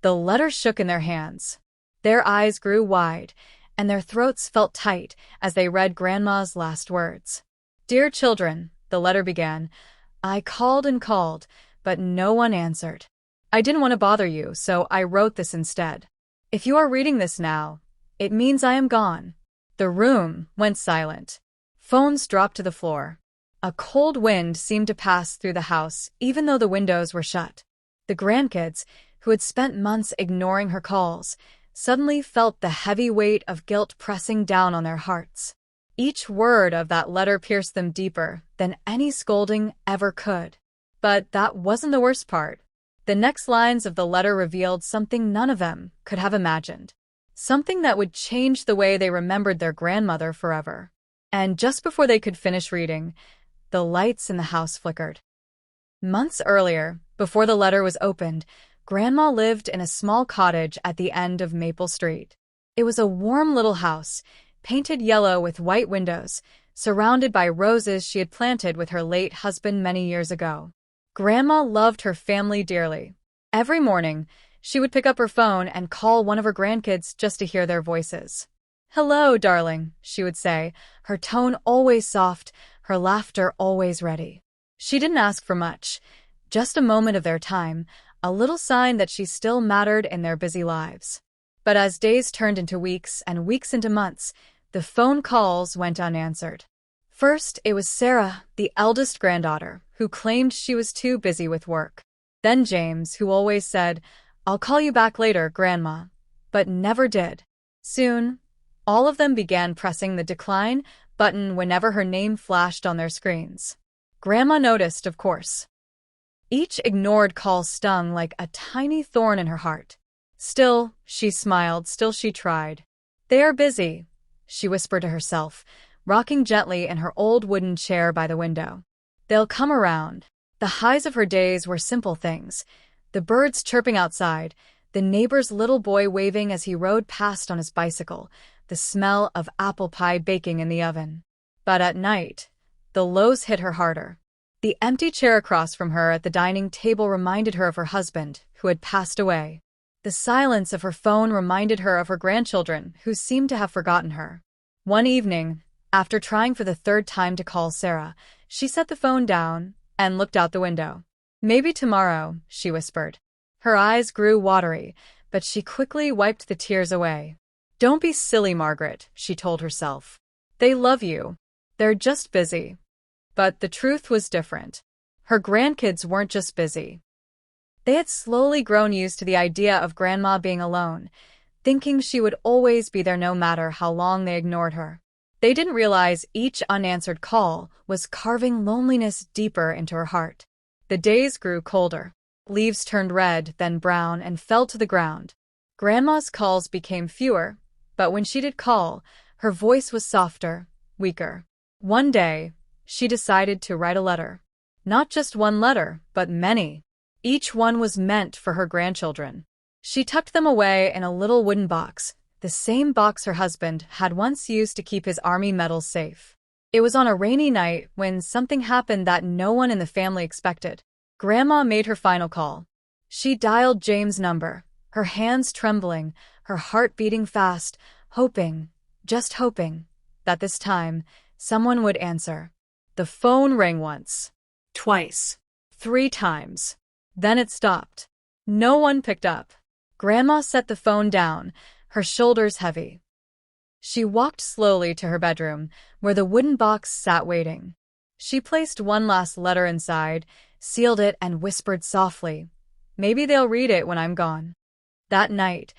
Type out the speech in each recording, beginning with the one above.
The letter shook in their hands. Their eyes grew wide, and their throats felt tight as they read Grandma's last words. "Dear children," the letter began, "I called and called, but no one answered. I didn't want to bother you, so I wrote this instead. If you are reading this now, it means I am gone." The room went silent. Phones dropped to the floor. A cold wind seemed to pass through the house, even though the windows were shut. The grandkids, who had spent months ignoring her calls, suddenly felt the heavy weight of guilt pressing down on their hearts. Each word of that letter pierced them deeper than any scolding ever could. But that wasn't the worst part. The next lines of the letter revealed something none of them could have imagined. Something that would change the way they remembered their grandmother forever. And just before they could finish reading, the lights in the house flickered. Months earlier, before the letter was opened, Grandma lived in a small cottage at the end of Maple Street. It was a warm little house, painted yellow with white windows, surrounded by roses she had planted with her late husband many years ago. Grandma loved her family dearly. Every morning, she would pick up her phone and call one of her grandkids just to hear their voices. "Hello, darling," she would say, her tone always soft, her laughter always ready. She didn't ask for much, just a moment of their time, a little sign that she still mattered in their busy lives. But as days turned into weeks and weeks into months, the phone calls went unanswered. First, it was Sarah, the eldest granddaughter, who claimed she was too busy with work. Then James, who always said, "I'll call you back later, Grandma," but never did. Soon, all of them began pressing the decline button whenever her name flashed on their screens. Grandma noticed, of course. Each ignored call stung like a tiny thorn in her heart. Still, she smiled, still she tried. "They are busy," she whispered to herself, rocking gently in her old wooden chair by the window. "They'll come around." The highs of her days were simple things. The birds chirping outside, the neighbor's little boy waving as he rode past on his bicycle, the smell of apple pie baking in the oven. But at night, the lows hit her harder. The empty chair across from her at the dining table reminded her of her husband, who had passed away. The silence of her phone reminded her of her grandchildren, who seemed to have forgotten her. One evening, after trying for the third time to call Sarah, she set the phone down and looked out the window. "Maybe tomorrow," she whispered. Her eyes grew watery, but she quickly wiped the tears away. "Don't be silly, Margaret," she told herself. "They love you. They're just busy." But the truth was different. Her grandkids weren't just busy. They had slowly grown used to the idea of Grandma being alone, thinking she would always be there no matter how long they ignored her. They didn't realize each unanswered call was carving loneliness deeper into her heart. The days grew colder. Leaves turned red, then brown, and fell to the ground. Grandma's calls became fewer, but when she did call, her voice was softer, weaker. One day, she decided to write a letter. Not just one letter, but many. Each one was meant for her grandchildren. She tucked them away in a little wooden box, the same box her husband had once used to keep his army medals safe. It was on a rainy night when something happened that no one in the family expected. Grandma made her final call. She dialed James' number, her hands trembling, her heart beating fast, hoping, just hoping, that this time, someone would answer. The phone rang once, twice, 3 times. Then it stopped. No one picked up. Grandma set the phone down, her shoulders heavy. She walked slowly to her bedroom, where the wooden box sat waiting. She placed one last letter inside, sealed it, and whispered softly, "Maybe they'll read it when I'm gone." That night,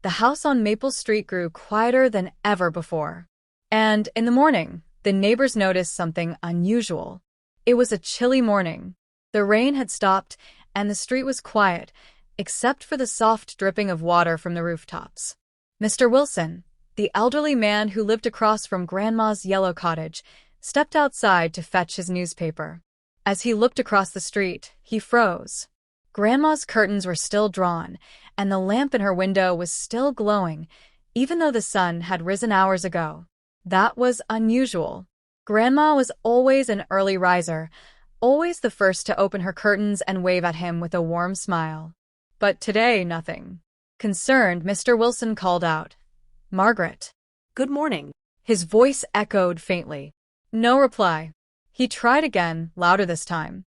the house on Maple Street grew quieter than ever before. And in the morning, the neighbors noticed something unusual. It was a chilly morning. The rain had stopped, and the street was quiet, except for the soft dripping of water from the rooftops. Mr. Wilson, the elderly man who lived across from Grandma's yellow cottage, stepped outside to fetch his newspaper. As he looked across the street, he froze. Grandma's curtains were still drawn, and the lamp in her window was still glowing, even though the sun had risen hours ago. That was unusual. Grandma was always an early riser, always the first to open her curtains and wave at him with a warm smile. But today, nothing. Concerned, Mr. Wilson called out, "Margaret." Good morning. His voice echoed faintly. No reply. He tried again, louder this time.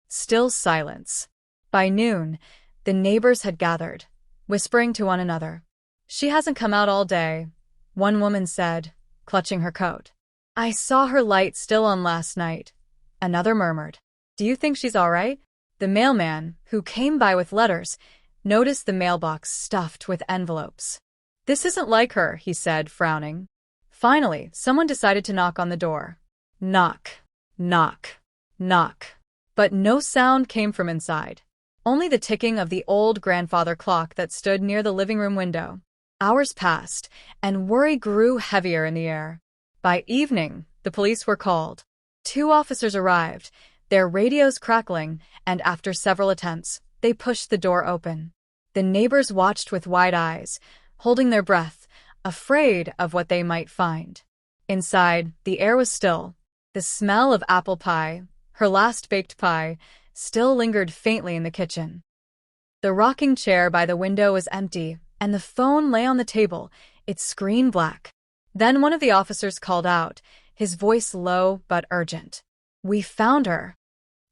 Still silence. By noon, the neighbors had gathered, whispering to one another. "She hasn't come out all day," one woman said, clutching her coat. "I saw her light still on last night," another murmured. "Do you think she's all right?" The mailman, who came by with letters, noticed the mailbox stuffed with envelopes. "This isn't like her," he said, frowning. Finally, someone decided to knock on the door. Knock, knock, knock. But no sound came from inside. Only the ticking of the old grandfather clock that stood near the living room window. Hours passed, and worry grew heavier in the air. By evening, the police were called. 2 officers arrived, their radios crackling, and after several attempts, they pushed the door open. The neighbors watched with wide eyes, holding their breath, afraid of what they might find. Inside, the air was still. The smell of apple pie, her last baked pie, still lingered faintly in the kitchen. The rocking chair by the window was empty, and the phone lay on the table, its screen black. Then one of the officers called out, his voice low but urgent. "We found her."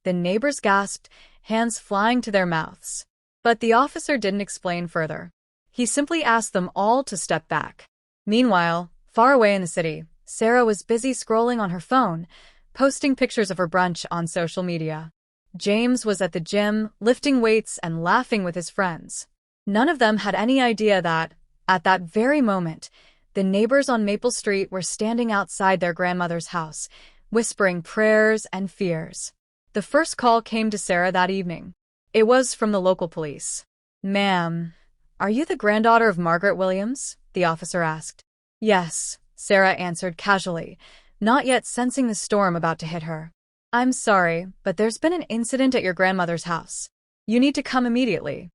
The neighbors gasped, hands flying to their mouths. But the officer didn't explain further. He simply asked them all to step back. Meanwhile, far away in the city, Sarah was busy scrolling on her phone, posting pictures of her brunch on social media. James was at the gym, lifting weights and laughing with his friends. None of them had any idea that, at that very moment, the neighbors on Maple Street were standing outside their grandmother's house, whispering prayers and fears. The first call came to Sarah that evening. It was from the local police. "Ma'am, are you the granddaughter of Margaret Williams?" the officer asked. "Yes," Sarah answered casually, not yet sensing the storm about to hit her. "I'm sorry, but there's been an incident at your grandmother's house. You need to come immediately."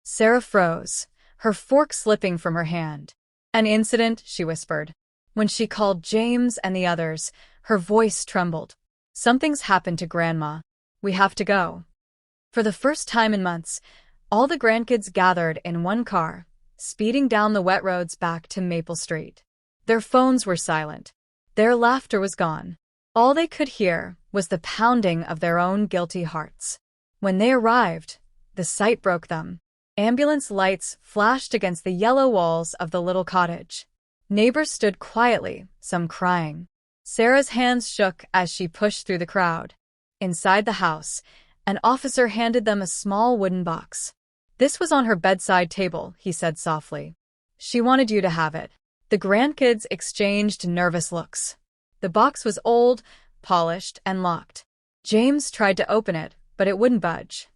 Sarah froze, her fork slipping from her hand. "An incident?" she whispered. When she called James and the others, her voice trembled. "Something's happened to Grandma. We have to go." For the first time in months, all the grandkids gathered in one car, speeding down the wet roads back to Maple Street. Their phones were silent. Their laughter was gone. All they could hear was the pounding of their own guilty hearts. When they arrived, the sight broke them. Ambulance lights flashed against the yellow walls of the little cottage. Neighbors stood quietly, some crying. Sarah's hands shook as she pushed through the crowd. Inside the house, an officer handed them a small wooden box. "This was on her bedside table," he said softly. "She wanted you to have it." The grandkids exchanged nervous looks. The box was old, polished, and locked. James tried to open it, but it wouldn't budge.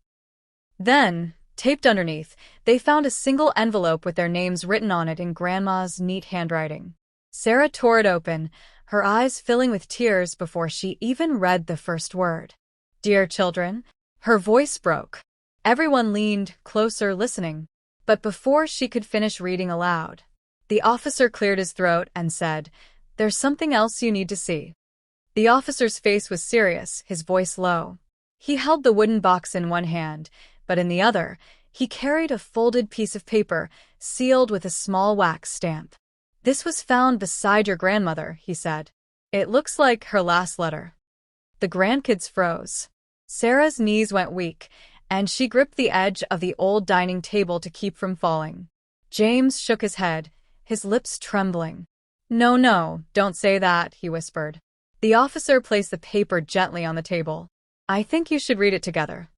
Then, taped underneath, they found a single envelope with their names written on it in Grandma's neat handwriting. Sarah tore it open, her eyes filling with tears before she even read the first word. "Dear children," her voice broke. Everyone leaned closer, listening. But before she could finish reading aloud, the officer cleared his throat and said, "There's something else you need to see." The officer's face was serious, his voice low. He held the wooden box in one hand, but in the other, he carried a folded piece of paper, sealed with a small wax stamp. "This was found beside your grandmother," he said. "It looks like her last letter." The grandkids froze. Sarah's knees went weak, and she gripped the edge of the old dining table to keep from falling. James shook his head, his lips trembling. "No, no, don't say that," he whispered. The officer placed the paper gently on the table. "I think you should read it together."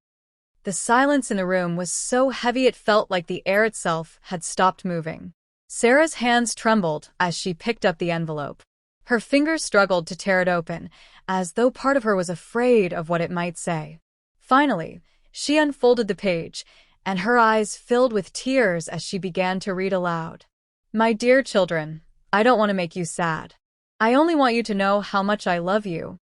The silence in the room was so heavy it felt like the air itself had stopped moving. Sarah's hands trembled as she picked up the envelope. Her fingers struggled to tear it open, as though part of her was afraid of what it might say. Finally, she unfolded the page, and her eyes filled with tears as she began to read aloud. "My dear children, I don't want to make you sad. I only want you to know how much I love you.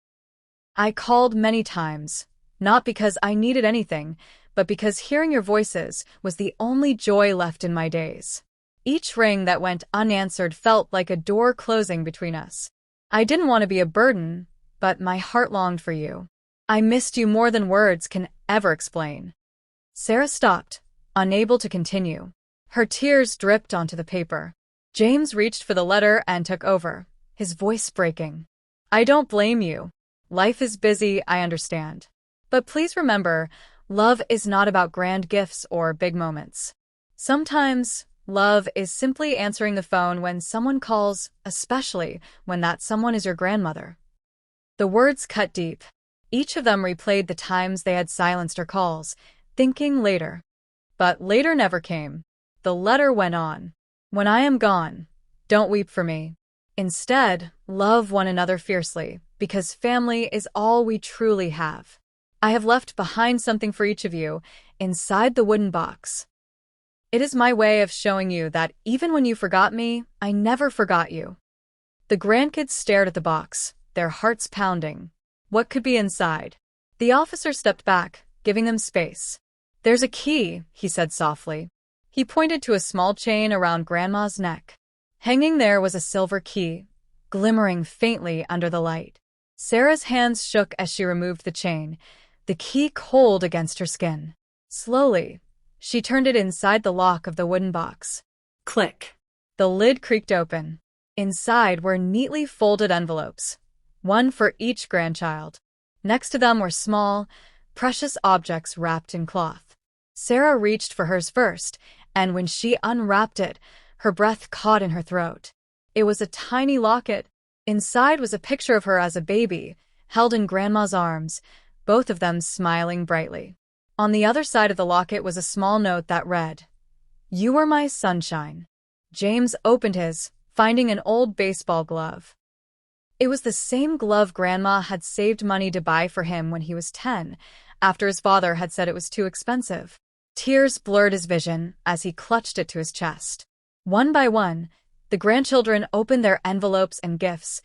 I called many times, not because I needed anything, but because hearing your voices was the only joy left in my days. Each ring that went unanswered felt like a door closing between us. I didn't want to be a burden, but my heart longed for you. I missed you more than words can ever explain." Sarah stopped, unable to continue. Her tears dripped onto the paper. James reached for the letter and took over, his voice breaking. I don't blame you. Life is busy, I understand. But please remember, love is not about grand gifts or big moments. Sometimes, love is simply answering the phone when someone calls, especially when that someone is your grandmother. The words cut deep. Each of them replayed the times they had silenced her calls, thinking later. But later never came. The letter went on. When I am gone, don't weep for me. Instead, love one another fiercely, because family is all we truly have. I have left behind something for each of you, inside the wooden box. It is my way of showing you that even when you forgot me, I never forgot you. The grandkids stared at the box, their hearts pounding. What could be inside? The officer stepped back, giving them space. There's a key, he said softly. He pointed to a small chain around Grandma's neck. Hanging there was a silver key, glimmering faintly under the light. Sarah's hands shook as she removed the chain, the key cold against her skin. Slowly, she turned it inside the lock of the wooden box. Click. The lid creaked open. Inside were neatly folded envelopes, one for each grandchild. Next to them were small, precious objects wrapped in cloth. Sarah reached for hers first, and when she unwrapped it, her breath caught in her throat. It was a tiny locket. Inside was a picture of her as a baby, held in Grandma's arms, both of them smiling brightly. On the other side of the locket was a small note that read, You were my sunshine. James opened his, finding an old baseball glove. It was the same glove Grandma had saved money to buy for him when he was 10, after his father had said it was too expensive. Tears blurred his vision as he clutched it to his chest. One by one, the grandchildren opened their envelopes and gifts,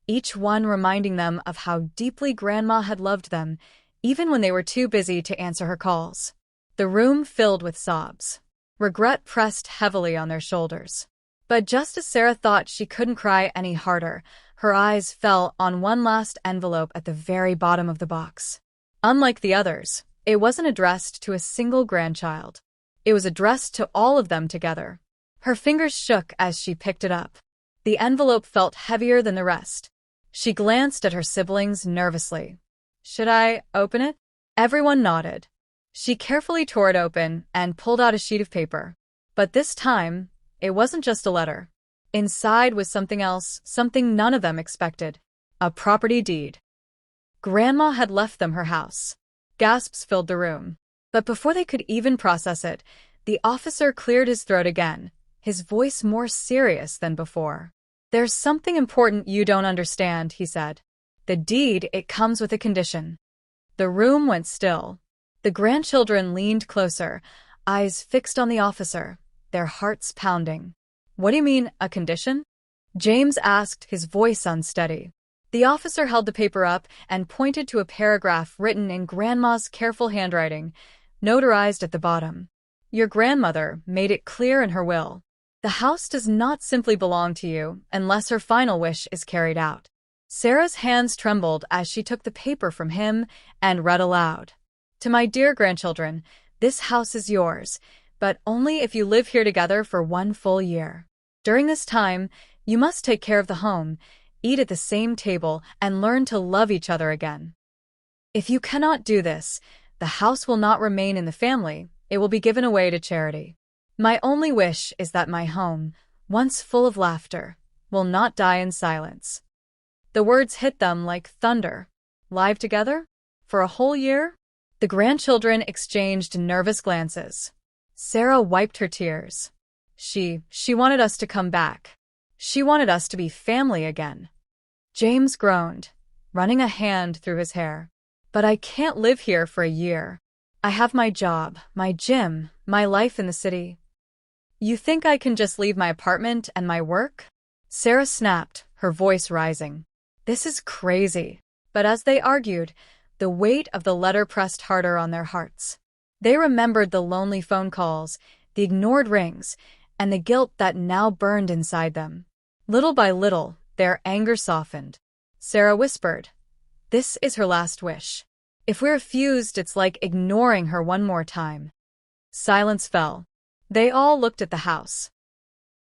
each one reminding them of how deeply Grandma had loved them, even when they were too busy to answer her calls. The room filled with sobs. Regret pressed heavily on their shoulders. But just as Sarah thought she couldn't cry any harder, her eyes fell on one last envelope at the very bottom of the box. Unlike the others, it wasn't addressed to a single grandchild. It was addressed to all of them together. Her fingers shook as she picked it up. The envelope felt heavier than the rest. She glanced at her siblings nervously. Should I open it? Everyone nodded. She carefully tore it open and pulled out a sheet of paper. But this time, it wasn't just a letter. Inside was something else, something none of them expected. A property deed. Grandma had left them her house. Gasps filled the room. But before they could even process it, the officer cleared his throat again, his voice more serious than before. There's something important you don't understand, he said. The deed, it comes with a condition. The room went still. The grandchildren leaned closer, eyes fixed on the officer, their hearts pounding. What do you mean, a condition? James asked, his voice unsteady. The officer held the paper up and pointed to a paragraph written in Grandma's careful handwriting, notarized at the bottom. Your grandmother made it clear in her will. The house does not simply belong to you unless her final wish is carried out. Sarah's hands trembled as she took the paper from him and read aloud. To my dear grandchildren, this house is yours, but only if you live here together for 1 full year. During this time, you must take care of the home, eat at the same table, and learn to love each other again. If you cannot do this, the house will not remain in the family, it will be given away to charity. My only wish is that my home, once full of laughter, will not die in silence. The words hit them like thunder. Live together? For a whole year? The grandchildren exchanged nervous glances. Sarah wiped her tears. She wanted us to come back. She wanted us to be family again. James groaned, running a hand through his hair. But I can't live here for a year. I have my job, my gym, my life in the city. You think I can just leave my apartment and my work? Sarah snapped, her voice rising. This is crazy. But as they argued, the weight of the letter pressed harder on their hearts. They remembered the lonely phone calls, the ignored rings, and the guilt that now burned inside them. Little by little, their anger softened. Sarah whispered, This is her last wish. If we refused, it's like ignoring her one more time. Silence fell. They all looked at the house.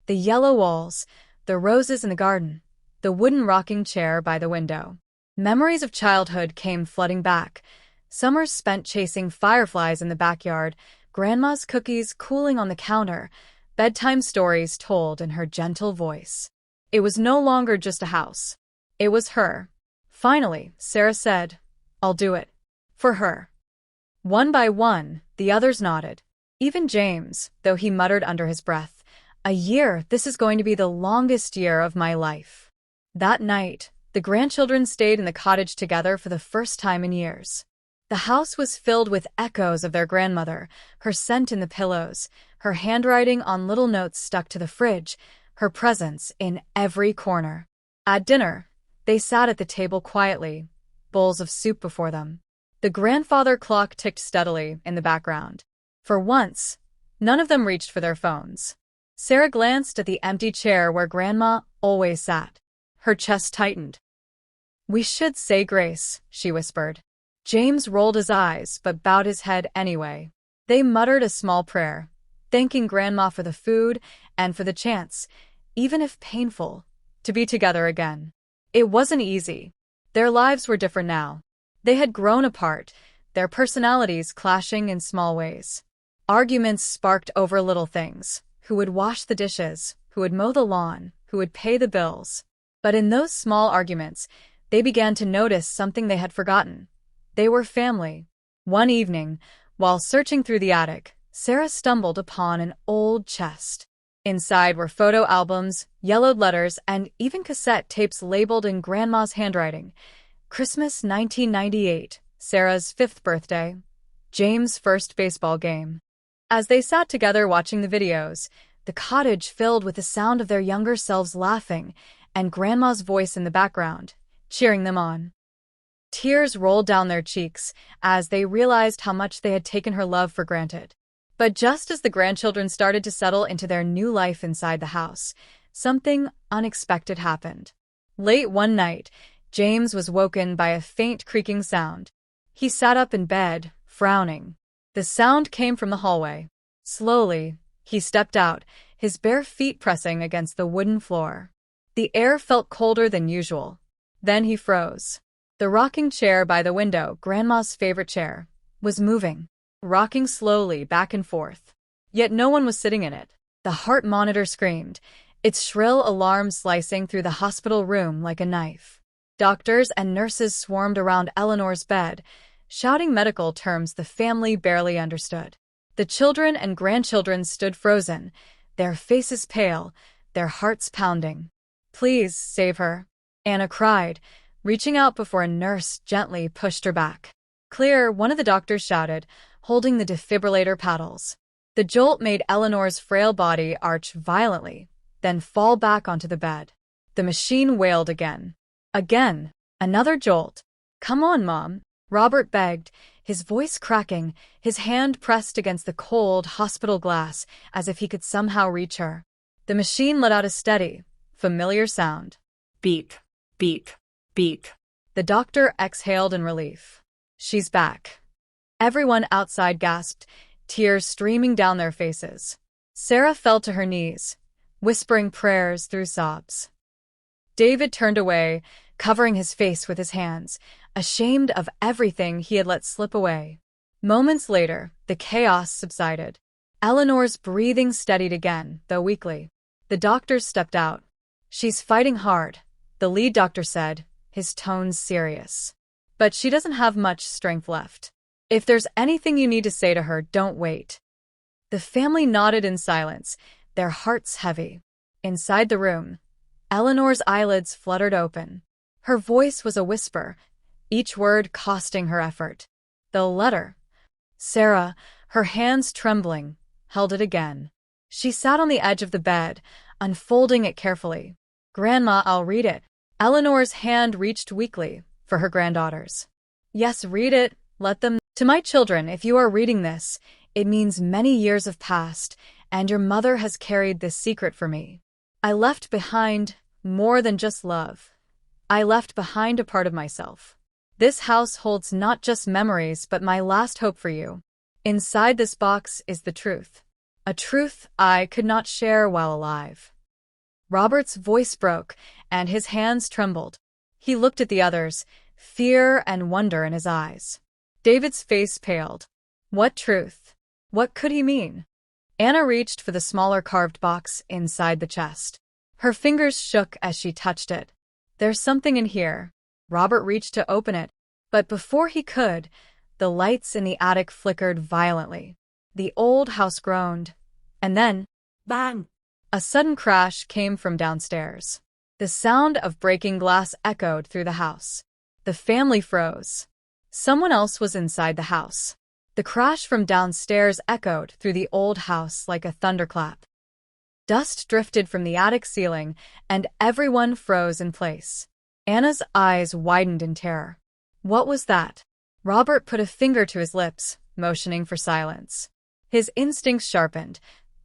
The yellow walls, the roses in the garden, the wooden rocking chair by the window. Memories of childhood came flooding back. Summers spent chasing fireflies in the backyard, Grandma's cookies cooling on the counter, bedtime stories told in her gentle voice. It was no longer just a house. It was her. Finally, Sarah said, "I'll do it. For her." One by one, the others nodded. Even James, though he muttered under his breath, "A year, this is going to be the longest year of my life." That night, the grandchildren stayed in the cottage together for the first time in years. The house was filled with echoes of their grandmother, her scent in the pillows, her handwriting on little notes stuck to the fridge, her presence in every corner. At dinner, they sat at the table quietly, bowls of soup before them. The grandfather clock ticked steadily in the background. For once, none of them reached for their phones. Sarah glanced at the empty chair where Grandma always sat. Her chest tightened. "We should say grace," she whispered. James rolled his eyes but bowed his head anyway. They muttered a small prayer, thanking Grandma for the food and for the chance, even if painful, to be together again. It wasn't easy. Their lives were different now. They had grown apart, their personalities clashing in small ways. Arguments sparked over little things: who would wash the dishes, who would mow the lawn, who would pay the bills. But in those small arguments, they began to notice something they had forgotten. They were family. One evening, while searching through the attic, Sarah stumbled upon an old chest. Inside were photo albums, yellowed letters, and even cassette tapes labeled in Grandma's handwriting. Christmas 1998, Sarah's 5th birthday, James' first baseball game. As they sat together watching the videos, the cottage filled with the sound of their younger selves laughing and Grandma's voice in the background, cheering them on. Tears rolled down their cheeks as they realized how much they had taken her love for granted. But just as the grandchildren started to settle into their new life inside the house, something unexpected happened. Late one night, James was woken by a faint creaking sound. He sat up in bed, frowning. The sound came from the hallway. Slowly, he stepped out, his bare feet pressing against the wooden floor. The air felt colder than usual. Then he froze. The rocking chair by the window, Grandma's favorite chair, was moving, rocking slowly back and forth. Yet no one was sitting in it. The heart monitor screamed, its shrill alarm slicing through the hospital room like a knife. Doctors and nurses swarmed around Eleanor's bed, shouting medical terms the family barely understood. The children and grandchildren stood frozen, their faces pale, their hearts pounding. "Please, save her," Anna cried, reaching out before a nurse gently pushed her back. "Clear," one of the doctors shouted, holding the defibrillator paddles. The jolt made Eleanor's frail body arch violently, then fall back onto the bed. The machine wailed again. Again, another jolt. "Come on, Mom," Robert begged, his voice cracking, his hand pressed against the cold hospital glass as if he could somehow reach her. The machine let out a steady, familiar sound. Beep, beep, beep. The doctor exhaled in relief. "She's back." Everyone outside gasped, tears streaming down their faces. Sarah fell to her knees, whispering prayers through sobs. David turned away, covering his face with his hands, ashamed of everything he had let slip away. Moments later, the chaos subsided. Eleanor's breathing steadied again, though weakly. The doctors stepped out. "She's fighting hard," the lead doctor said, his tones serious. "But she doesn't have much strength left. If there's anything you need to say to her, don't wait." The family nodded in silence, their hearts heavy. Inside the room, Eleanor's eyelids fluttered open. Her voice was a whisper, each word costing her effort. "The letter." Sarah, her hands trembling, held it again. She sat on the edge of the bed, unfolding it carefully. "Grandma, I'll read it." Eleanor's hand reached weakly for her granddaughter's. "Yes, read it. Let them. To my children, if you are reading this, it means many years have passed, and your mother has carried this secret for me. I left behind more than just love. I left behind a part of myself. This house holds not just memories but my last hope for you. Inside this box is the truth. a truth I could not share while alive. Robert's voice broke, and his hands trembled. He looked at the others, fear and wonder in his eyes. David's face paled. What truth? What could he mean? Anna reached for the smaller carved box inside the chest. Her fingers shook as she touched it. There's something in here. Robert reached to open it, but before he could, the lights in the attic flickered violently. The old house groaned. And then, bang! A sudden crash came from downstairs. The sound of breaking glass echoed through the house. The family froze. Someone else was inside the house. The crash from downstairs echoed through the old house like a thunderclap. Dust drifted from the attic ceiling, and everyone froze in place. Anna's eyes widened in terror. What was that? Robert put a finger to his lips, motioning for silence. His instincts sharpened.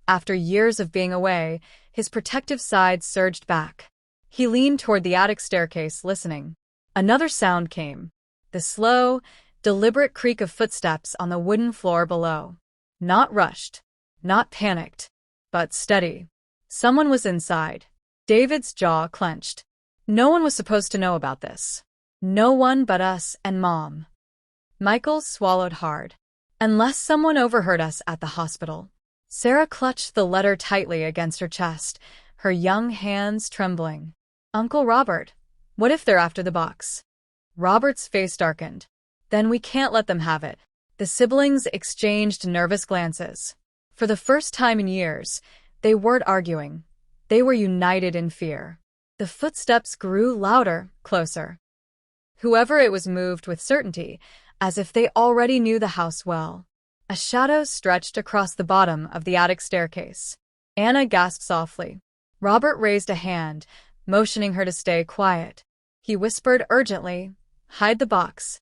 After years of being away, his protective side surged back. He leaned toward the attic staircase, listening. Another sound came. The slow, deliberate creak of footsteps on the wooden floor below. Not rushed, not panicked, but steady. Someone was inside. David's jaw clenched. No one was supposed to know about this. No one but us and Mom. Michael swallowed hard. Unless someone overheard us at the hospital. Sarah clutched the letter tightly against her chest, her young hands trembling. Uncle Robert, what if they're after the box? Robert's face darkened. Then we can't let them have it. The siblings exchanged nervous glances. For the first time in years, they weren't arguing. They were united in fear. The footsteps grew louder, closer. Whoever it was moved with certainty, as if they already knew the house well. A shadow stretched across the bottom of the attic staircase. Anna gasped softly. Robert raised a hand, motioning her to stay quiet. He whispered urgently, "Hide the box."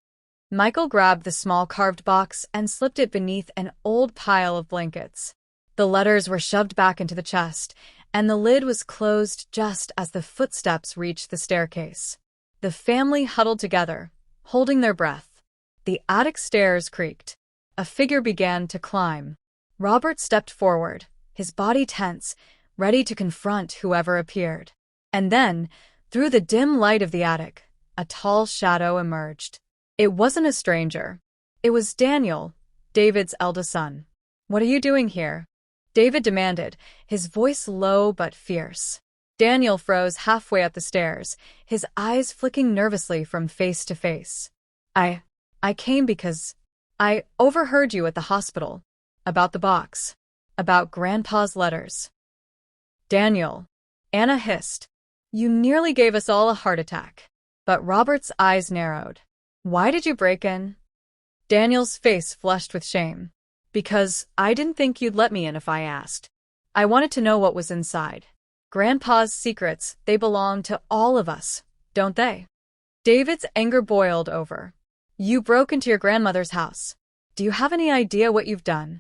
Michael grabbed the small carved box and slipped it beneath an old pile of blankets. The letters were shoved back into the chest, and the lid was closed just as the footsteps reached the staircase. The family huddled together, holding their breath. The attic stairs creaked. A figure began to climb. Robert stepped forward, his body tense, ready to confront whoever appeared. And then, through the dim light of the attic, a tall shadow emerged. It wasn't a stranger. It was Daniel, David's eldest son. "What are you doing here?" David demanded, his voice low but fierce. Daniel froze halfway up the stairs, his eyes flicking nervously from face to face. I came because I overheard you at the hospital. About the box. About Grandpa's letters." "Daniel," Anna hissed. "You nearly gave us all a heart attack." But Robert's eyes narrowed. "Why did you break in?" Daniel's face flushed with shame. "Because I didn't think you'd let me in if I asked. I wanted to know what was inside. Grandpa's secrets, they belong to all of us, don't they?" David's anger boiled over. "You broke into your grandmother's house. Do you have any idea what you've done?"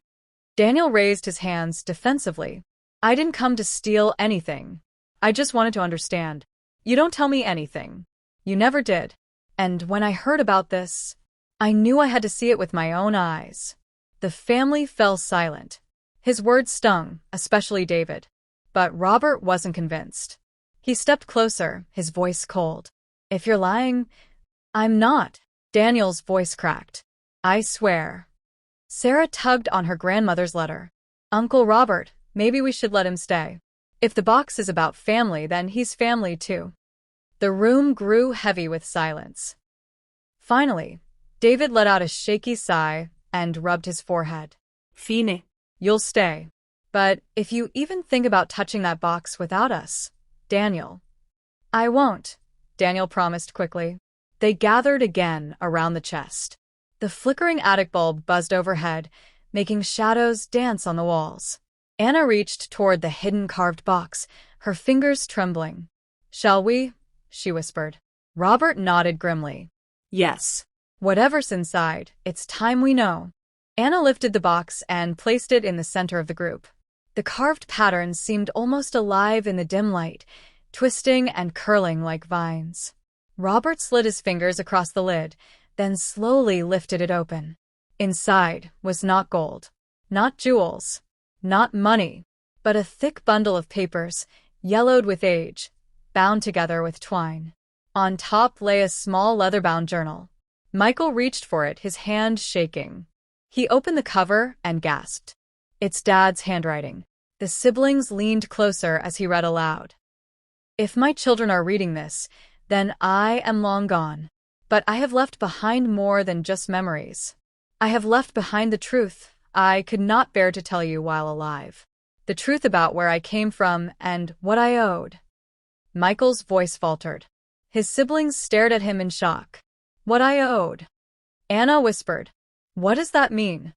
Daniel raised his hands defensively. "I didn't come to steal anything. I just wanted to understand. You don't tell me anything. You never did. And when I heard about this, I knew I had to see it with my own eyes." The family fell silent. His words stung, especially David. But Robert wasn't convinced. He stepped closer, his voice cold. "If you're lying, I'm not." Daniel's voice cracked. "I swear." Sarah tugged on her grandmother's letter. "Uncle Robert, maybe we should let him stay. If the box is about family, then he's family too." The room grew heavy with silence. Finally, David let out a shaky sigh and rubbed his forehead. "Fine. "You'll stay. But if you even think about touching that box without us, Daniel." "I won't," Daniel promised quickly. They gathered again around the chest. The flickering attic bulb buzzed overhead, making shadows dance on the walls. Anna reached toward the hidden carved box, her fingers trembling. "Shall we?" she whispered. Robert nodded grimly. "Yes." "Whatever's inside, it's time we know." Anna lifted the box and placed it in the center of the group. The carved pattern seemed almost alive in the dim light, twisting and curling like vines. Robert slid his fingers across the lid, then slowly lifted it open. Inside was not gold, not jewels, Not money, but a thick bundle of papers, yellowed with age, bound together with twine. On top lay a small leather-bound journal. Michael reached for it, his hand shaking. He opened the cover and gasped. It's Dad's handwriting. The siblings leaned closer as he read aloud. If my children are reading this, then I am long gone. But I have left behind more than just memories. I have left behind the truth I could not bear to tell you while alive. The truth about where I came from and what I owed. Michael's voice faltered. His siblings stared at him in shock. What I owed? Anna whispered. What does that mean?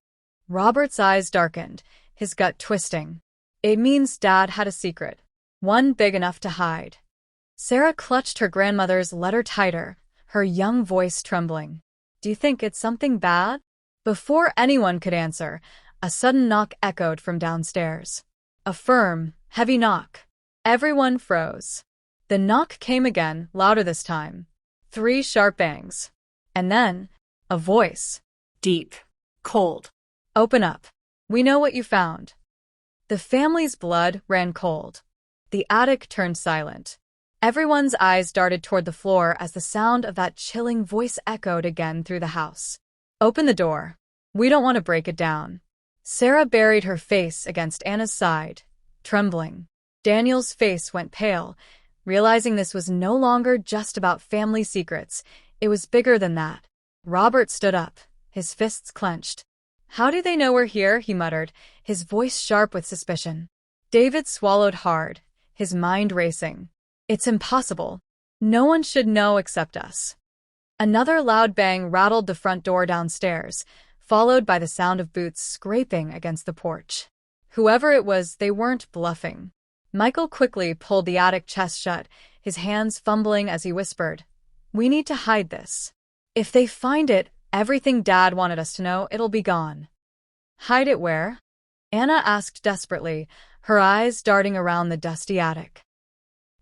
Robert's eyes darkened, his gut twisting. It means Dad had a secret. One big enough to hide. Sarah clutched her grandmother's letter tighter, her young voice trembling. Do you think it's something bad? Before anyone could answer, a sudden knock echoed from downstairs. A firm, heavy knock. Everyone froze. The knock came again, louder this time. 3 sharp bangs. And then, a voice. Deep. Cold. Open up. We know what you found. The family's blood ran cold. The attic turned silent. Everyone's eyes darted toward the floor as the sound of that chilling voice echoed again through the house. Open the door. We don't want to break it down. Sarah buried her face against Anna's side, trembling. Daniel's face went pale, realizing this was no longer just about family secrets. It was bigger than that. Robert stood up, his fists clenched. How do they know we're here? He muttered, his voice sharp with suspicion. David swallowed hard, his mind racing. It's impossible. No one should know except us. Another loud bang rattled the front door downstairs, followed by the sound of boots scraping against the porch. Whoever it was, they weren't bluffing. Michael quickly pulled the attic chest shut, his hands fumbling as he whispered, We need to hide this. If they find it, everything Dad wanted us to know, it'll be gone. Hide it where? Anna asked desperately, her eyes darting around the dusty attic.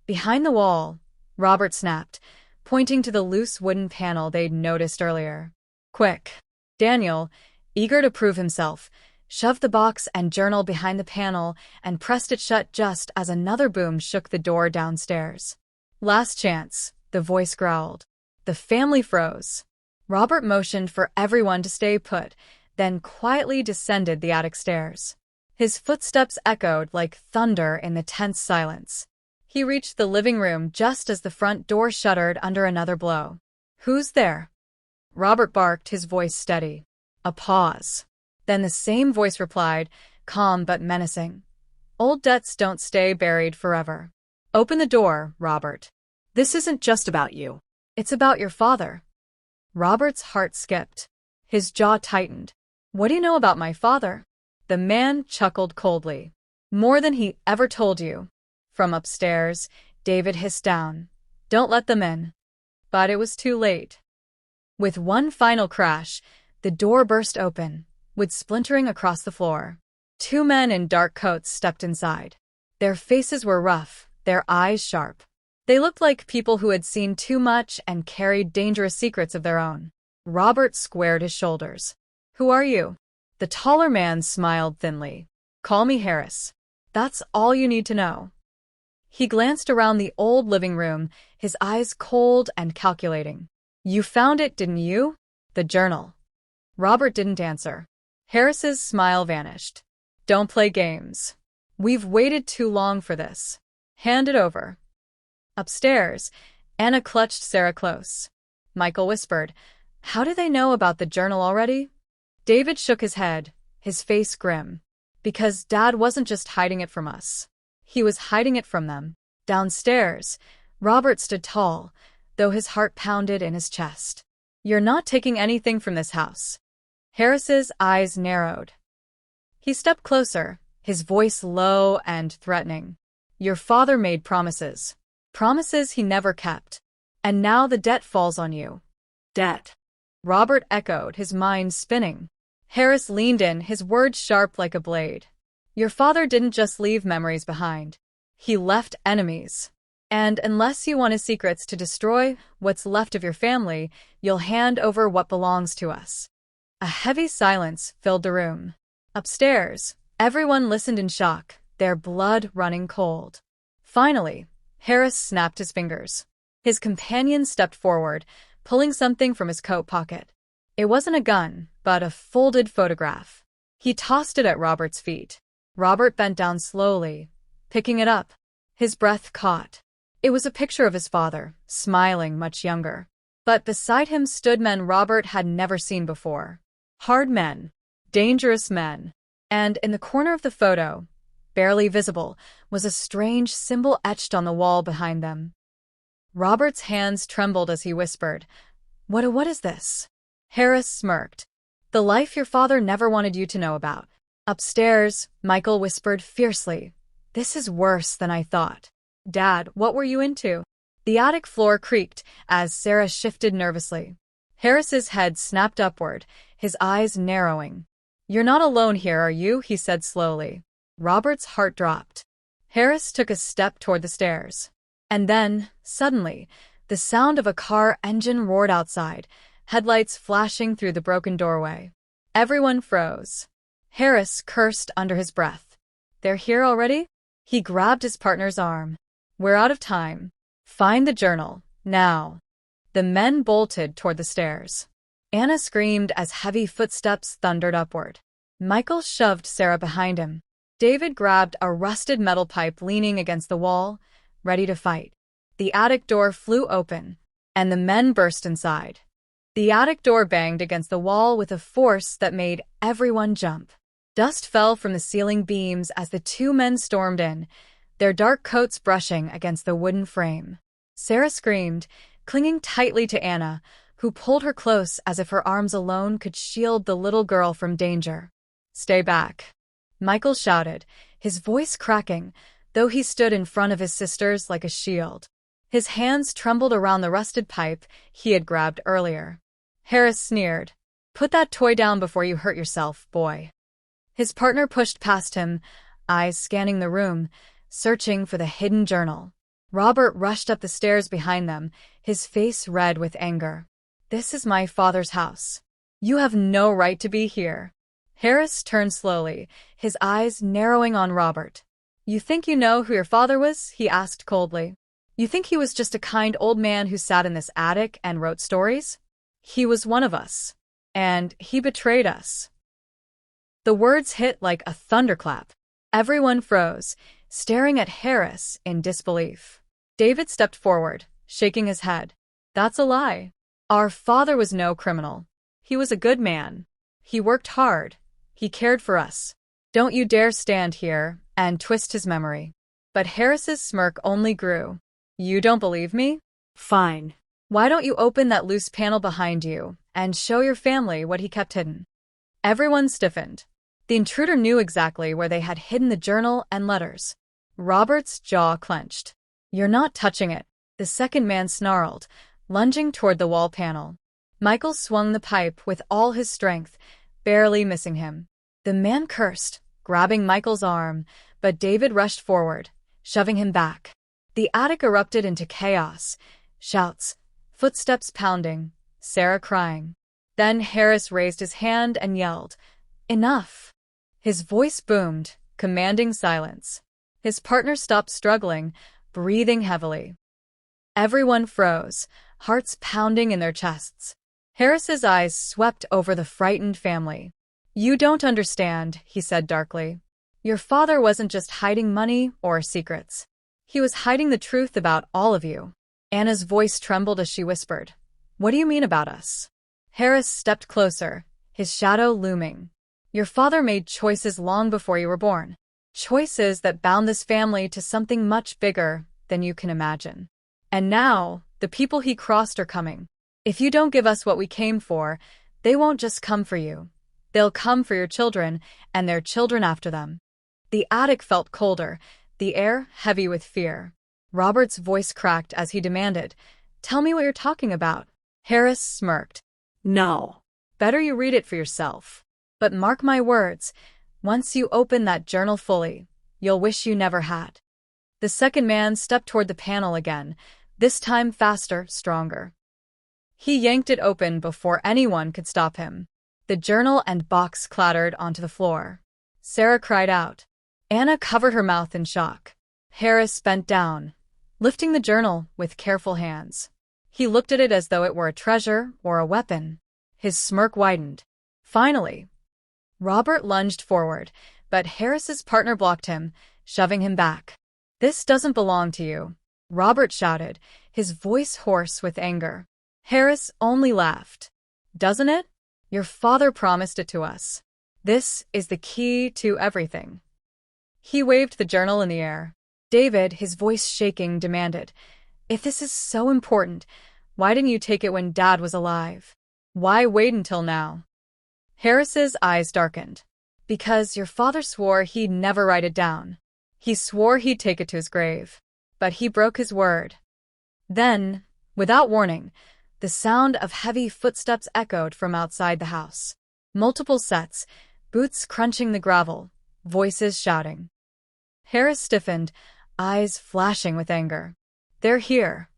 Behind the wall, Robert snapped, pointing to the loose wooden panel they'd noticed earlier. Quick. Daniel, eager to prove himself, shoved the box and journal behind the panel and pressed it shut just as another boom shook the door downstairs. Last chance, the voice growled. The family froze. Robert motioned for everyone to stay put, then quietly descended the attic stairs. His footsteps echoed like thunder in the tense silence. He reached the living room just as the front door shuttered under another blow. Who's there? Robert barked, his voice steady. A pause. Then the same voice replied, calm but menacing. Old debts don't stay buried forever. Open the door, Robert. This isn't just about you. It's about your father. Robert's heart skipped. His jaw tightened. What do you know about my father? The man chuckled coldly. More than he ever told you. From upstairs, David hissed down. Don't let them in. But it was too late. With one final crash, the door burst open, with splintering across the floor. 2 men in dark coats stepped inside. Their faces were rough, their eyes sharp. They looked like people who had seen too much and carried dangerous secrets of their own. Robert squared his shoulders. Who are you? The taller man smiled thinly. Call me Harris. That's all you need to know. He glanced around the old living room, his eyes cold and calculating. You found it, didn't you? The journal. Robert didn't answer. Harris's smile vanished. Don't play games. We've waited too long for this. Hand it over. Upstairs, Anna clutched Sarah close. Michael whispered, How do they know about the journal already? David shook his head, his face grim. Because Dad wasn't just hiding it from us. He was hiding it from them. Downstairs, Robert stood tall, though his heart pounded in his chest. You're not taking anything from this house. Harris's eyes narrowed. He stepped closer, his voice low and threatening. Your father made promises. Promises he never kept. And now the debt falls on you. Debt. Robert echoed, his mind spinning. Harris leaned in, his words sharp like a blade. Your father didn't just leave memories behind. He left enemies. And unless you want his secrets to destroy what's left of your family, you'll hand over what belongs to us. A heavy silence filled the room. Upstairs, Everyone listened in shock, their blood running cold. Finally, Harris snapped his fingers. His companion stepped forward, pulling something from his coat pocket. It wasn't a gun, but a folded photograph. He tossed it at Robert's feet. Robert bent down slowly, picking it up. His breath caught. It was a picture of his father, smiling much younger. But beside him stood men Robert had never seen before. Hard men. Dangerous men. And in the corner of the photo, barely visible, was a strange symbol etched on the wall behind them. Robert's hands trembled as he whispered, What is this?" Harris smirked. "The life your father never wanted you to know about." Upstairs, Michael whispered fiercely, "This is worse than I thought." "Dad, what were you into?" The attic floor creaked as Sarah shifted nervously. Harris's head snapped upward, his eyes narrowing. "You're not alone here, are you?" he said slowly. Robert's heart dropped. Harris took a step toward the stairs. And then, suddenly, the sound of a car engine roared outside, headlights flashing through the broken doorway. Everyone froze. Harris cursed under his breath. "They're here already?" He grabbed his partner's arm. "We're out of time. Find the journal, now." The men bolted toward the stairs. Anna screamed as heavy footsteps thundered upward. Michael shoved Sarah behind him. David grabbed a rusted metal pipe leaning against the wall, ready to fight. The attic door flew open, and the men burst inside. The attic door banged against the wall with a force that made everyone jump. Dust fell from the ceiling beams as the two men stormed in, their dark coats brushing against the wooden frame. Sarah screamed, clinging tightly to Anna, who pulled her close as if her arms alone could shield the little girl from danger. "Stay back," Michael shouted, his voice cracking, though he stood in front of his sisters like a shield. His hands trembled around the rusted pipe he had grabbed earlier. Harris sneered, "Put that toy down before you hurt yourself, boy." His partner pushed past him, eyes scanning the room, searching for the hidden journal. Robert rushed up the stairs behind them, his face red with anger. "This is my father's house. You have no right to be here." Harris turned slowly, his eyes narrowing on Robert. "You think you know who your father was?" he asked coldly. "You think he was just a kind old man who sat in this attic and wrote stories? He was one of us. And he betrayed us." The words hit like a thunderclap. Everyone froze, staring at Harris in disbelief. David stepped forward, shaking his head. "That's a lie. Our father was no criminal. He was a good man. He worked hard. He cared for us. Don't you dare stand here and twist his memory." But Harris's smirk only grew. "You don't believe me? Fine. Why don't you open that loose panel behind you and show your family what he kept hidden?" Everyone stiffened. The intruder knew exactly where they had hidden the journal and letters. Robert's jaw clenched. "You're not touching it," the second man snarled, lunging toward the wall panel. Michael swung the pipe with all his strength, barely missing him. The man cursed, grabbing Michael's arm, but David rushed forward, shoving him back. The attic erupted into chaos, shouts, footsteps pounding, Sarah crying. Then Harris raised his hand and yelled, "Enough!" His voice boomed, commanding silence. His partner stopped struggling, breathing heavily. Everyone froze, hearts pounding in their chests. Harris's eyes swept over the frightened family. "You don't understand," he said darkly. "Your father wasn't just hiding money or secrets. He was hiding the truth about all of you." Anna's voice trembled as she whispered, "What do you mean about us?" Harris stepped closer, his shadow looming. "Your father made choices long before you were born. Choices that bound this family to something much bigger than you can imagine. And now, the people he crossed are coming. If you don't give us what we came for, they won't just come for you. They'll come for your children and their children after them." The attic felt colder, the air heavy with fear. Robert's voice cracked as he demanded, "Tell me what you're talking about." Harris smirked. "No. Better you read it for yourself. But mark my words, once you open that journal fully, you'll wish you never had." The second man stepped toward the panel again, this time faster, stronger. He yanked it open before anyone could stop him. The journal and box clattered onto the floor. Sarah cried out. Anna covered her mouth in shock. Harris bent down, lifting the journal with careful hands. He looked at it as though it were a treasure or a weapon. His smirk widened. Finally, Robert lunged forward, but Harris's partner blocked him, shoving him back. "This doesn't belong to you," Robert shouted, his voice hoarse with anger. Harris only laughed. "Doesn't it? Your father promised it to us. This is the key to everything." He waved the journal in the air. David, his voice shaking, demanded, "If this is so important, why didn't you take it when Dad was alive? Why wait until now?" Harris's eyes darkened. "Because your father swore he'd never write it down. He swore he'd take it to his grave. But he broke his word." Then, without warning, the sound of heavy footsteps echoed from outside the house. Multiple sets, boots crunching the gravel, voices shouting. Harris stiffened, eyes flashing with anger. "They're here."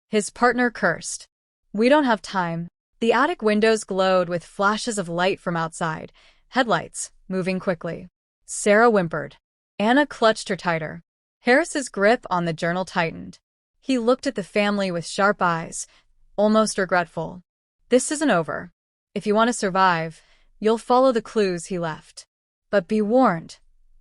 His partner cursed. "We don't have time." The attic windows glowed with flashes of light from outside, headlights moving quickly. Sarah whimpered. Anna clutched her tighter. Harris's grip on the journal tightened. He looked at the family with sharp eyes, almost regretful. "This isn't over. If you want to survive, you'll follow the clues he left. But be warned,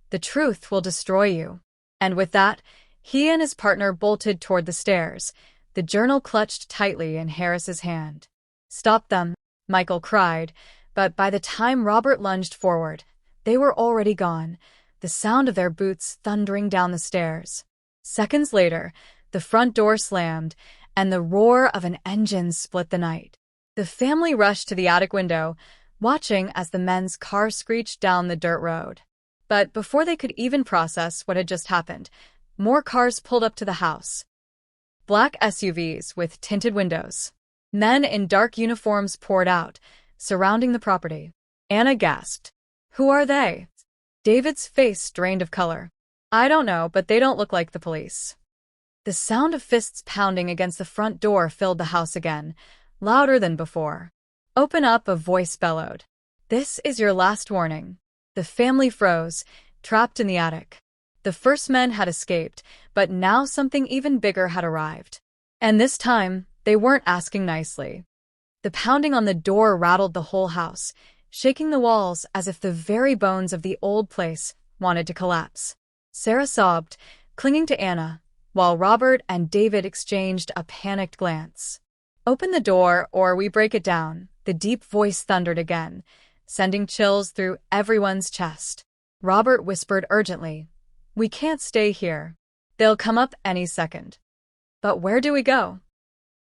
the truth will destroy you." And with that, he and his partner bolted toward the stairs, the journal clutched tightly in Harris's hand. "Stop them," Michael cried, but by the time Robert lunged forward, they were already gone, the sound of their boots thundering down the stairs. Seconds later, the front door slammed, and the roar of an engine split the night. The family rushed to the attic window, watching as the men's car screeched down the dirt road. But before they could even process what had just happened, more cars pulled up to the house. Black SUVs with tinted windows. Men in dark uniforms poured out, surrounding the property. Anna gasped. "Who are they?" David's face drained of color. "I don't know, but they don't look like the police." The sound of fists pounding against the front door filled the house again, louder than before. "Open up," a voice bellowed. "This is your last warning." The family froze, trapped in the attic. The first men had escaped, but now something even bigger had arrived. And this time, they weren't asking nicely. The pounding on the door rattled the whole house, shaking the walls as if the very bones of the old place wanted to collapse. Sarah sobbed, clinging to Anna, while Robert and David exchanged a panicked glance. "Open the door or we break it down," the deep voice thundered again, sending chills through everyone's chest. Robert whispered urgently, "We can't stay here. They'll come up any second." "But where do we go?"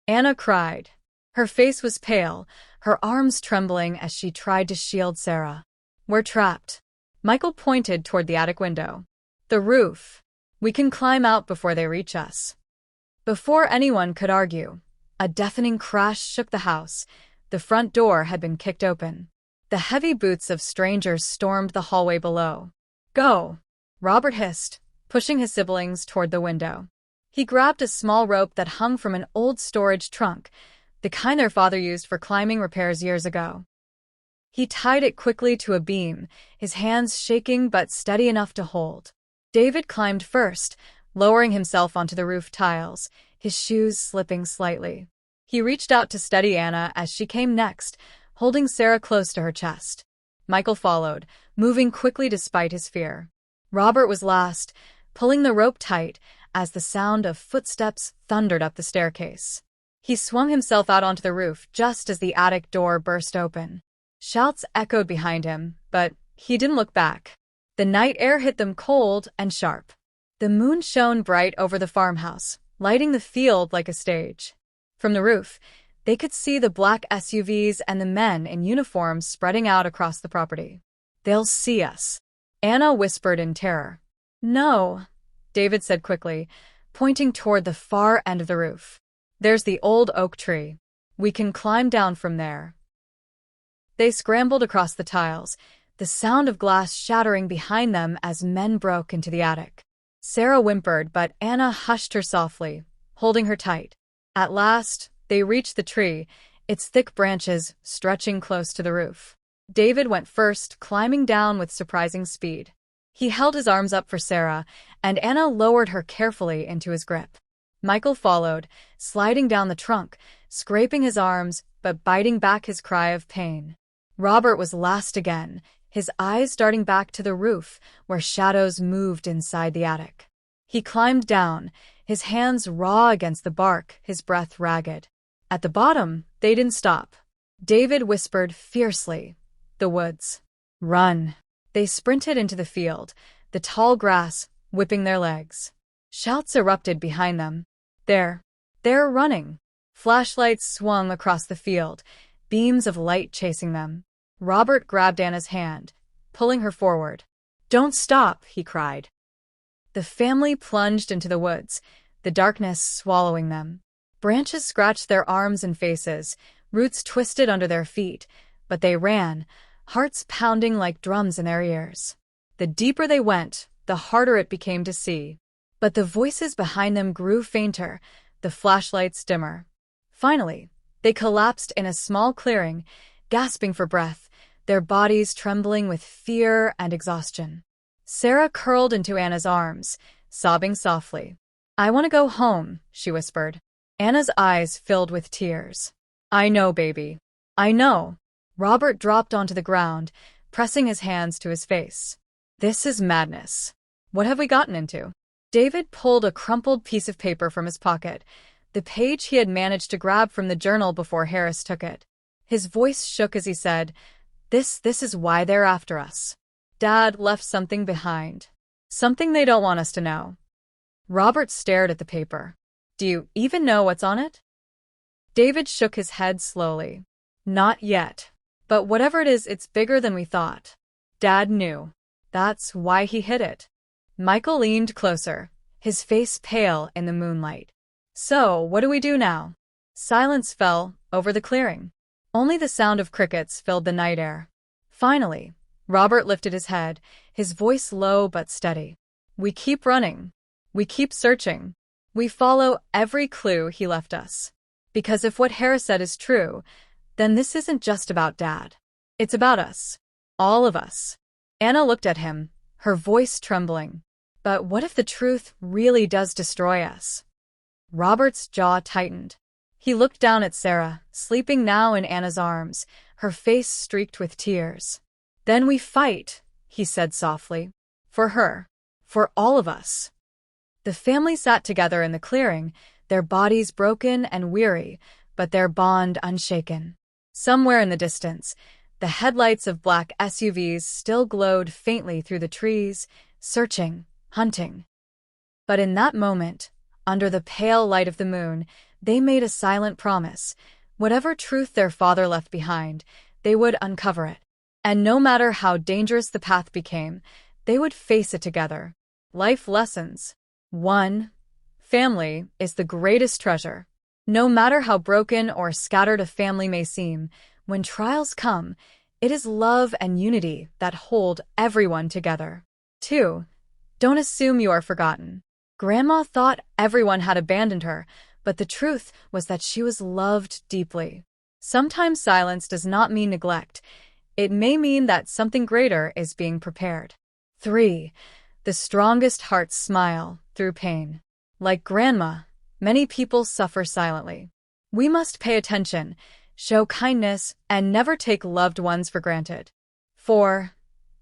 Anna cried. Her face was pale, her arms trembling as she tried to shield Sarah. "We're trapped." Michael pointed toward the attic window. "The roof. We can climb out before they reach us." Before anyone could argue, a deafening crash shook the house. The front door had been kicked open. The heavy boots of strangers stormed the hallway below. "Go!" Robert hissed, pushing his siblings toward the window. He grabbed a small rope that hung from an old storage trunk, the kind their father used for climbing repairs years ago. He tied it quickly to a beam, his hands shaking but steady enough to hold. David climbed first, lowering himself onto the roof tiles, his shoes slipping slightly. He reached out to steady Anna as she came next, holding Sarah close to her chest. Michael followed, moving quickly despite his fear. Robert was last, pulling the rope tight as the sound of footsteps thundered up the staircase. He swung himself out onto the roof just as the attic door burst open. Shouts echoed behind him, but he didn't look back. The night air hit them cold and sharp. The moon shone bright over the farmhouse, lighting the field like a stage. From the roof, they could see the black SUVs and the men in uniforms spreading out across the property. "They'll see us," Anna whispered in terror. "No," David said quickly, pointing toward the far end of the roof. "There's the old oak tree. We can climb down from there." They scrambled across the tiles, the sound of glass shattering behind them as men broke into the attic. Sarah whimpered, but Anna hushed her softly, holding her tight. At last, they reached the tree, its thick branches stretching close to the roof. David went first, climbing down with surprising speed. He held his arms up for Sarah, and Anna lowered her carefully into his grip. Michael followed, sliding down the trunk, scraping his arms but biting back his cry of pain. Robert was last again, his eyes darting back to the roof where shadows moved inside the attic. He climbed down, his hands raw against the bark, his breath ragged. At the bottom, they didn't stop. David whispered fiercely, "The woods. Run." They sprinted into the field, the tall grass whipping their legs. Shouts erupted behind them. They're running." Flashlights swung across the field, beams of light chasing them. Robert grabbed Anna's hand, pulling her forward. "Don't stop," he cried. The family plunged into the woods, the darkness swallowing them. Branches scratched their arms and faces, roots twisted under their feet, but they ran, hearts pounding like drums in their ears. The deeper they went, the harder it became to see. But the voices behind them grew fainter, the flashlights dimmer. Finally, they collapsed in a small clearing, gasping for breath, their bodies trembling with fear and exhaustion. Sarah curled into Anna's arms, sobbing softly. "I want to go home," she whispered. Anna's eyes filled with tears. "I know, baby. I know." Robert dropped onto the ground, pressing his hands to his face. "This is madness. What have we gotten into?" David pulled a crumpled piece of paper from his pocket, the page he had managed to grab from the journal before Harris took it. His voice shook as he said, This is why they're after us. Dad left something behind. Something they don't want us to know." Robert stared at the paper. "Do you even know what's on it?" David shook his head slowly. "Not yet. But whatever it is, it's bigger than we thought. Dad knew. That's why he hid it." Michael leaned closer, his face pale in the moonlight. "So, what do we do now?" Silence fell over the clearing. Only the sound of crickets filled the night air. Finally, Robert lifted his head, his voice low but steady. "We keep running. We keep searching. We follow every clue he left us. Because if what Harris said is true, then this isn't just about Dad. It's about us. All of us." Anna looked at him, her voice trembling. "But what if the truth really does destroy us?" Robert's jaw tightened. He looked down at Sarah, sleeping now in Anna's arms, her face streaked with tears. "Then we fight," he said softly. "For her. For all of us." The family sat together in the clearing, their bodies broken and weary, but their bond unshaken. Somewhere in the distance, the headlights of black SUVs still glowed faintly through the trees, searching, hunting. But in that moment, under the pale light of the moon, they made a silent promise. Whatever truth their father left behind, they would uncover it. And no matter how dangerous the path became, they would face it together. Life lessons. 1. Family is the greatest treasure. No matter how broken or scattered a family may seem, when trials come, it is love and unity that hold everyone together. 2. Don't assume you are forgotten. Grandma thought everyone had abandoned her, but the truth was that she was loved deeply. Sometimes silence does not mean neglect. It may mean that something greater is being prepared. 3. The strongest hearts smile through pain. Like Grandma, many people suffer silently. We must pay attention, show kindness, and never take loved ones for granted. 4.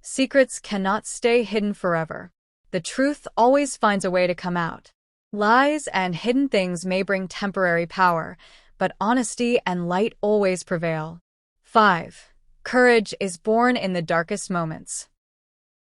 Secrets cannot stay hidden forever. The truth always finds a way to come out. Lies and hidden things may bring temporary power, but honesty and light always prevail. 5. Courage is born in the darkest moments.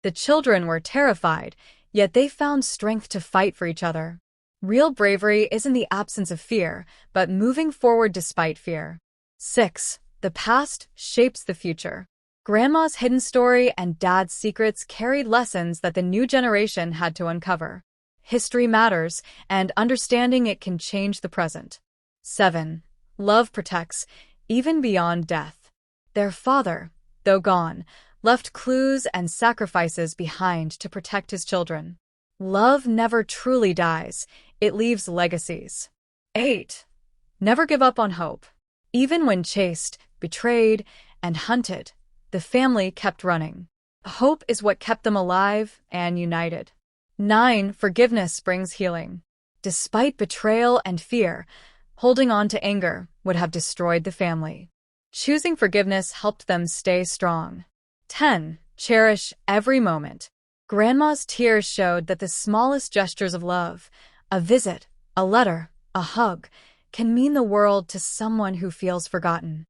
The children were terrified, yet they found strength to fight for each other. Real bravery isn't the absence of fear, but moving forward despite fear. 6. The past shapes the future. Grandma's hidden story and Dad's secrets carried lessons that the new generation had to uncover. History matters, and understanding it can change the present. 7. Love protects, even beyond death. Their father, though gone, left clues and sacrifices behind to protect his children. Love never truly dies, it leaves legacies. 8. Never give up on hope. Even when chased, betrayed, and hunted, The family kept running. Hope is what kept them alive and united. 9. Forgiveness brings healing. Despite betrayal and fear, holding on to anger would have destroyed the family. Choosing forgiveness helped them stay strong. 10. Cherish every moment. Grandma's tears showed that the smallest gestures of love, a visit, a letter, a hug, can mean the world to someone who feels forgotten.